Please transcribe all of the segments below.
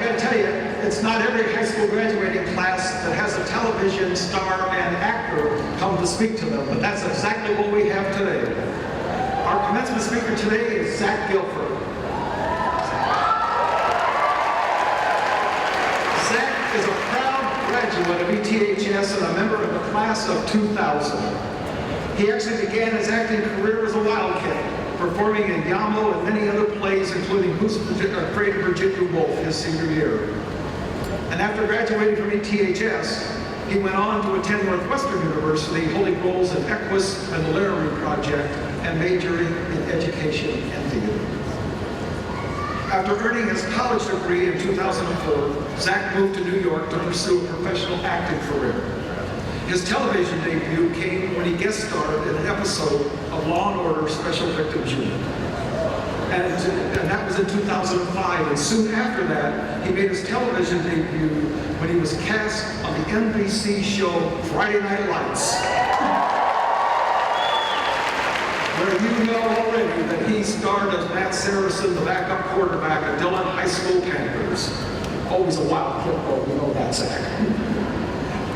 gotta tell you, it's not every high school graduating class that has a television star and actor come to speak to them, but that's exactly what we have today. Our commencement speaker today is Zach Gilford. Zach is a proud graduate of ETHS and a member of the class of 2000. He actually began his acting career as a wildcat, performing in Yamo and many other plays, including Who's Afraid of Virginia Woolf his senior year. And after graduating from ETHS, he went on to attend Northwestern University, holding roles in ETHS and the Literary Project, and majoring in education and theater. After earning his college degree in 2004, Zach moved to New York to pursue a professional acting career. His television debut came when he guest starred in an episode of Law & Order Special Victims Unit. And that was in 2005, and soon after that, he made his television debut when he was cast on the NBC show Friday Night Lights, where you know already that he starred as Matt Saracen, the backup quarterback of Dillon High School Panthers. Always a wild kid, though, you know that, Zach.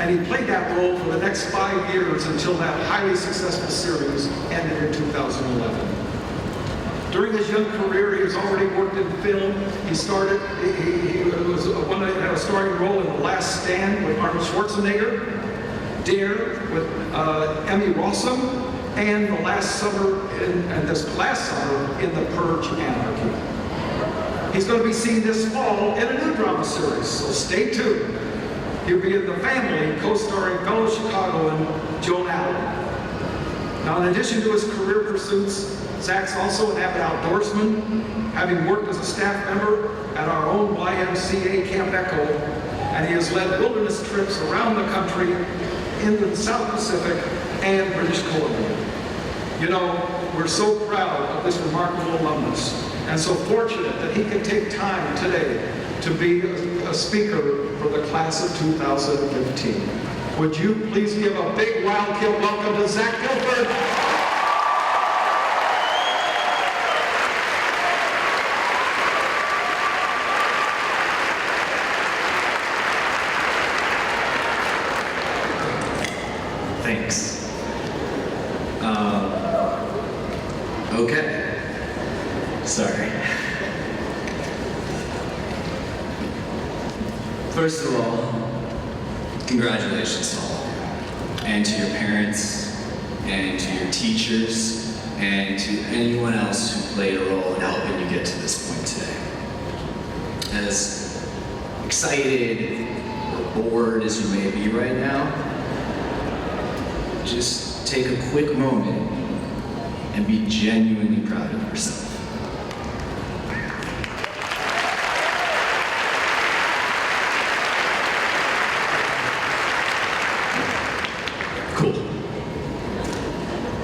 And he played that role for the next 5 years until that highly successful series ended in 2011. During his young career, he has already worked in film. He had a starring role in The Last Stand with Arnold Schwarzenegger, Dare with Emmy Rossum, and this last summer in The Purge Anarchy. He's going to be seen this fall in a new drama series, so stay tuned. He'll be in The Family, co-starring fellow Chicagoan Joan Allen. Now, in addition to his career pursuits, Zach's also an avid outdoorsman, having worked as a staff member at our own YMCA Camp Echo, and he has led wilderness trips around the country in the South Pacific and British Columbia. You know, we're so proud of this remarkable alumnus, and so fortunate that he can take time today to be a speaker for the class of 2015. Would you please give a big wild kid welcome to Zach Gilford? Thanks. Okay. Sorry. First of all, congratulations to all of you, and to your parents, and to your teachers, and to anyone else who played a role in helping you get to this point today. As excited or bored as you may be right now, just take a quick moment and be genuinely proud of yourself. Cool.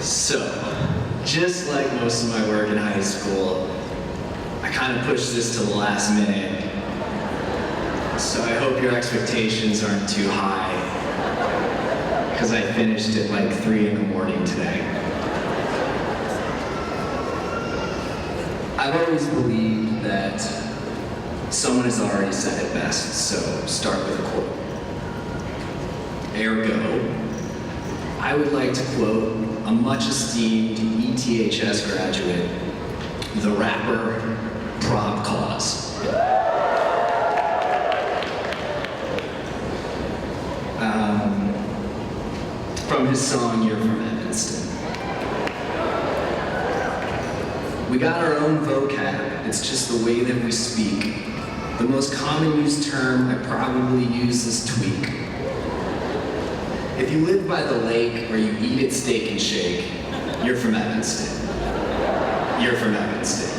So, just like most of my work in high school, I kind of pushed this to the last minute. So I hope your expectations aren't too high, because I finished at like 3 in the morning today. I've always believed that someone has already said it best, so start with a quote. Ergo, I would like to quote a much esteemed ETHS graduate, the rapper Prob Cause. From his song, You're from Evanston. We got our own vocab, it's just the way that we speak. The most common used term I probably use is tweak. If you live by the lake or you eat at Steak and Shake, you're from Evanston. You're from Evanston.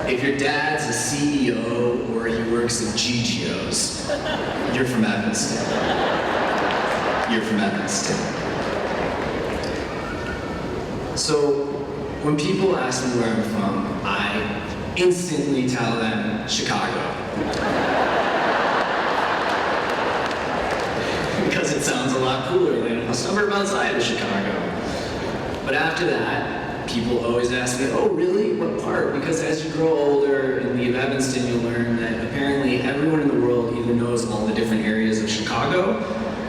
If your dad's a CEO or he works at GGO's, you're from Evanston. You're from Evanston. So when people ask me where I'm from, I instantly tell them Chicago. Because it sounds a lot cooler than a suburb outside of Chicago. But after that, people always ask me, oh really, what part? Because as you grow older and leave Evanston, you'll learn that apparently everyone in the world either knows all the different areas of Chicago,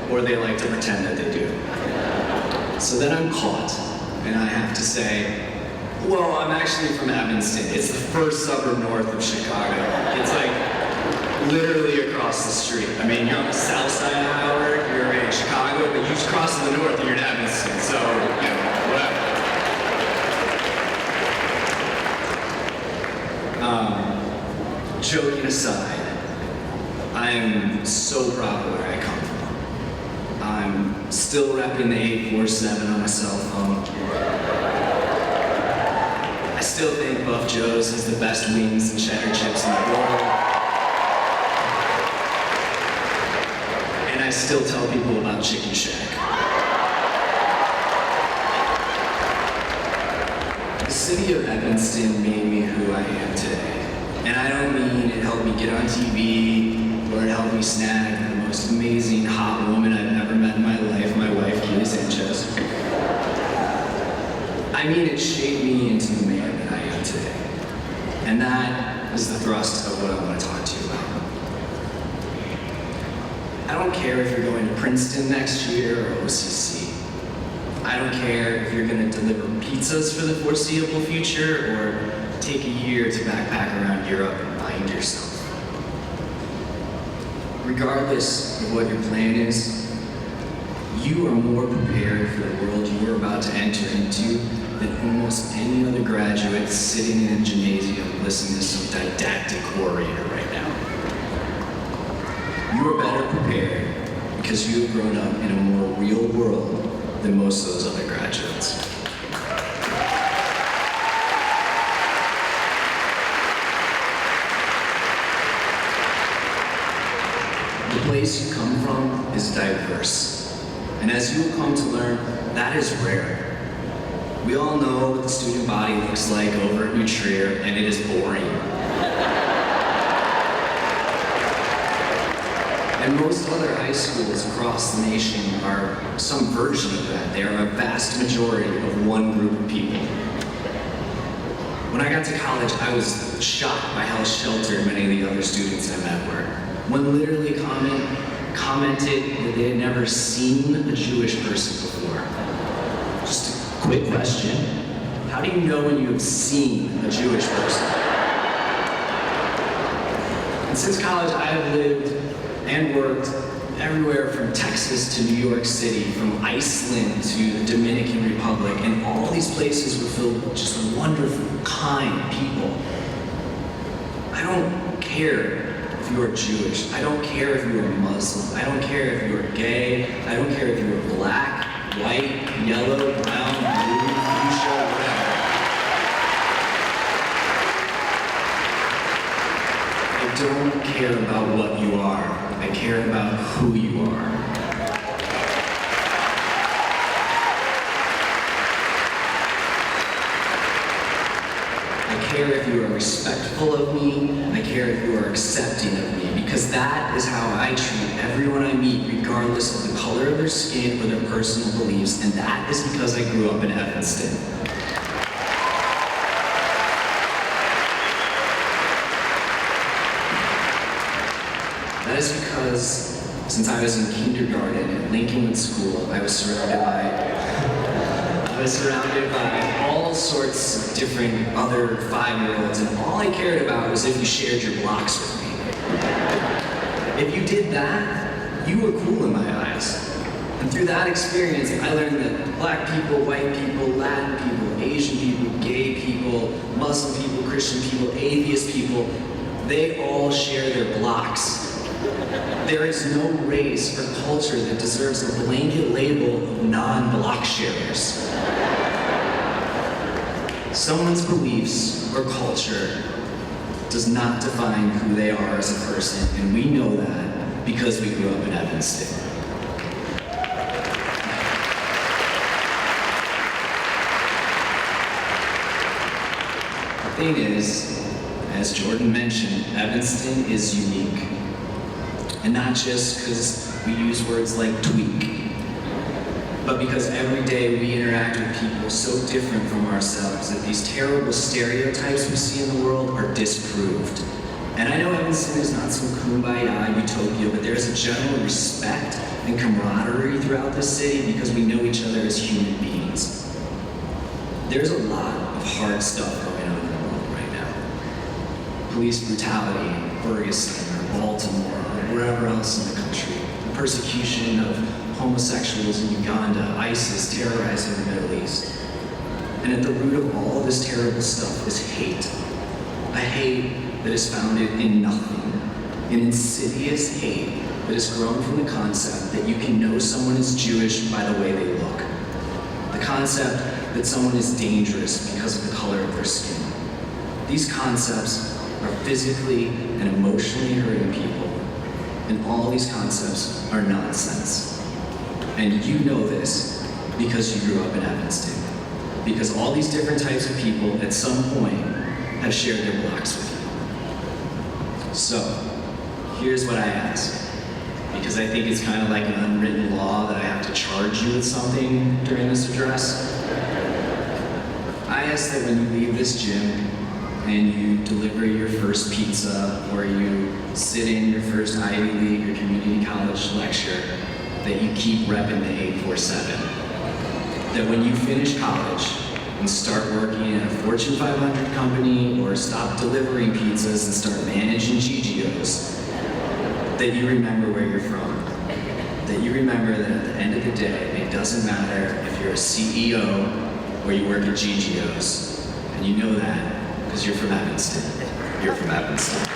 or they like to pretend that they do. So then I'm caught, and I have to say, well, I'm actually from Evanston. It's the first suburb north of Chicago. It's like literally across the street. I mean, you're on the south side of Howard, you're in Chicago, but you just cross to the north and you're in Evanston, so, you know, whatever. Joking aside, I am so proud of where I come from. I'm still repping the 847 on my cell phone. I still think Buff Joe's has the best wings and cheddar chips in the world. And I still tell people about Chicken Shack. The city of Evanston made me who I am today. And I don't mean it helped me get on TV, or it helped me snag the most amazing hot woman I've ever met in my life, my wife, Julie Sanchez. I mean it shaped me into the man that I am today. And that is the thrust of what I want to talk to you about. I don't care if you're going to Princeton next year or OCC. I don't care if you're going to deliver pizzas for the foreseeable future or take a year to backpack around Europe and find yourself. Regardless of what your plan is, you are more prepared for the world you are about to enter into than almost any other graduate sitting in a gymnasium listening to some didactic orator right now. You are better prepared because you have grown up in a more real world than most of those other graduates. The place you come from is diverse. And as you will come to learn, that is rare. We all know what the student body looks like over at New Trier, and it is boring. And most other high schools across the nation are some version of that. They are a vast majority of one group of people. When I got to college, I was shocked by how sheltered many of the other students I met were. One literally commented that they had never seen a Jewish person before. Just a quick question. How do you know when you have seen a Jewish person? And since college, I have lived and worked everywhere from Texas to New York City, from Iceland to the Dominican Republic, and all these places were filled with just wonderful, kind people. I don't care if you are Jewish. I don't care if you are Muslim. I don't care if you are gay. I don't care if you are black, white, yellow, brown, blue, fuchsia, whatever. I don't care about what you are. I care about who you are. I care if you are respectful of me. I care if you are accepting of me, because that is how I treat everyone I meet, regardless of the color of their skin or their personal beliefs, and that is because I grew up in Evanston. That is because since I was in kindergarten at Lincolnwood School, I was surrounded by all sorts of different other 5-year-olds, and all I cared about was if you shared your blocks with me. If you did that, you were cool in my eyes. And through that experience, I learned that black people, white people, Latin people, Asian people, gay people, Muslim people, Christian people, atheist people, they all share their blocks. There is no race or culture that deserves a blanket label of non-block sharers. Someone's beliefs or culture does not define who they are as a person, and we know that because we grew up in Evanston. The thing is, as Jordan mentioned, Evanston is unique. And not just because we use words like tweak, but because every day we interact with people so different from ourselves that these terrible stereotypes we see in the world are disproved. And I know Evanston is not some kumbaya utopia, but there's a general respect and camaraderie throughout this city because we know each other as human beings. There's a lot of hard stuff going on in the world right now. Police brutality in Ferguson or Baltimore or wherever else in the country. The persecution of homosexuals in Uganda, ISIS terrorizing the Middle East. And at the root of all of this terrible stuff is hate. A hate that is founded in nothing. An insidious hate that has grown from the concept that you can know someone is Jewish by the way they look. The concept that someone is dangerous because of the color of their skin. These concepts are physically and emotionally hurting people, and all these concepts are nonsense. And you know this because you grew up in Evanston. Because all these different types of people at some point have shared their blocks with you. So, here's what I ask. Because I think it's kind of like an unwritten law that I have to charge you with something during this address. I ask that when you leave this gym and you deliver your first pizza or you sit in your first Ivy League or community college lecture, that you keep repping the 847. That when you finish college and start working at a Fortune 500 company or stop delivering pizzas and start managing GGOs, that you remember where you're from. That you remember that at the end of the day, it doesn't matter if you're a CEO or you work at GGOs. And you know that because you're from Evanston. You're from Evanston.